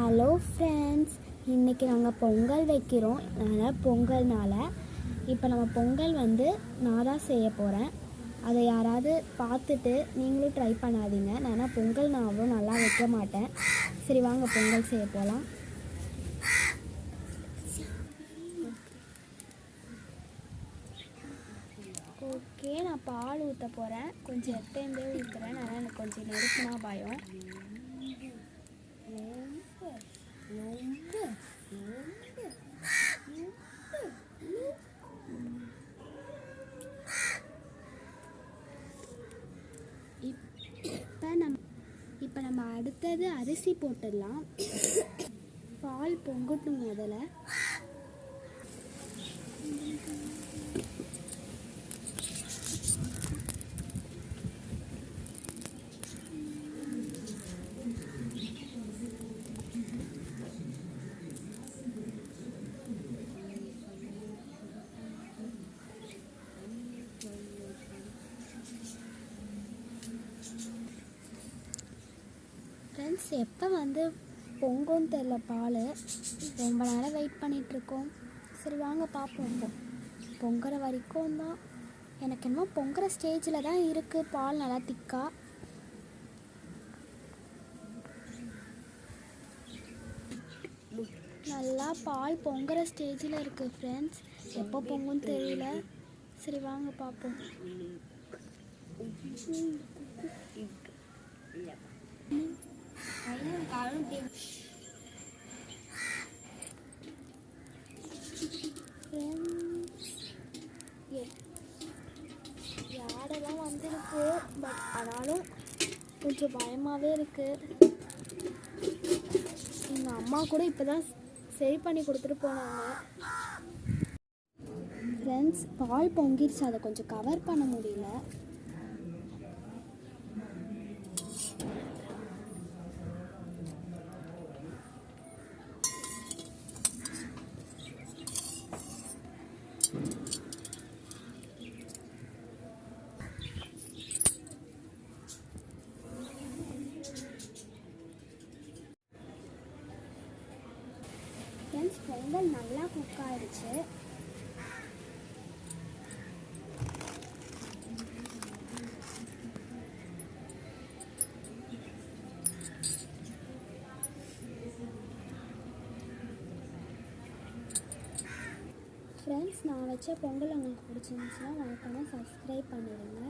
Hello friends, இன்றைக்கி நாங்கள் பொங்கல் வைக்கிறோம். அதனால் பொங்கல்னால் இப்போ நம்ம பொங்கல் நான் தான் செய்ய போகிறேன். அதை யாராவது பார்த்துட்டு நீங்களும் ட்ரை பண்ணாதீங்க. நான் பொங்கல் அவ்வளோ நல்லா வைக்க மாட்டேன். சரி வாங்க பொங்கல் செய்ய போகலாம். ஓகே, நான் பால் ஊற்ற போகிறேன். கொஞ்சம் எட்டேந்தே ஊற்றுறேன். அதனால் எனக்கு கொஞ்சம் நெருப்புனா பயம். இப்போ நம்ம அடுத்தது அரிசி போட்டுடலாம். பால் பொங்கட்டும் முதல்ல. ஃப்ரெண்ட்ஸ், எப்போ பொங்கும்னு தெரில. பால் ரொம்ப நேரம் வெயிட் பண்ணிகிட்ருக்கோம். சரி வாங்க பார்ப்போம். பொங்குற வரைக்கும் தான். எனக்கு என்னமோ பொங்குற ஸ்டேஜில் தான் இருக்குது. பால் நல்லா திக்காக. நல்லா பால் பொங்குற ஸ்டேஜில் இருக்குது ஃப்ரெண்ட்ஸ். எப்போ பொங்குன்னு தெரியல. சரி வாங்க பார்ப்போம். யாரெல்லாம் வந்திருக்கு, பட் ஆனாலும் கொஞ்சம் பயமாகவே இருக்குது. எங்கள் அம்மா கூட இப்போ தான் சரி பண்ணி கொடுத்துட்டு போனாங்க. ஃப்ரெண்ட்ஸ், பால் பொங்கிடுச்சு. அதை கொஞ்சம் கவர் பண்ண முடியல. ஃப்ரெண்ட்ஸ், பொங்கல் நல்லா குக் ஆகிடுச்சு. ஃப்ரெண்ட்ஸ், நான் வச்ச பொங்கல் உங்களுக்கு பிடிச்சிருந்துச்சுன்னா மறக்காமல் சப்ஸ்கிரைப் பண்ணிடுங்க.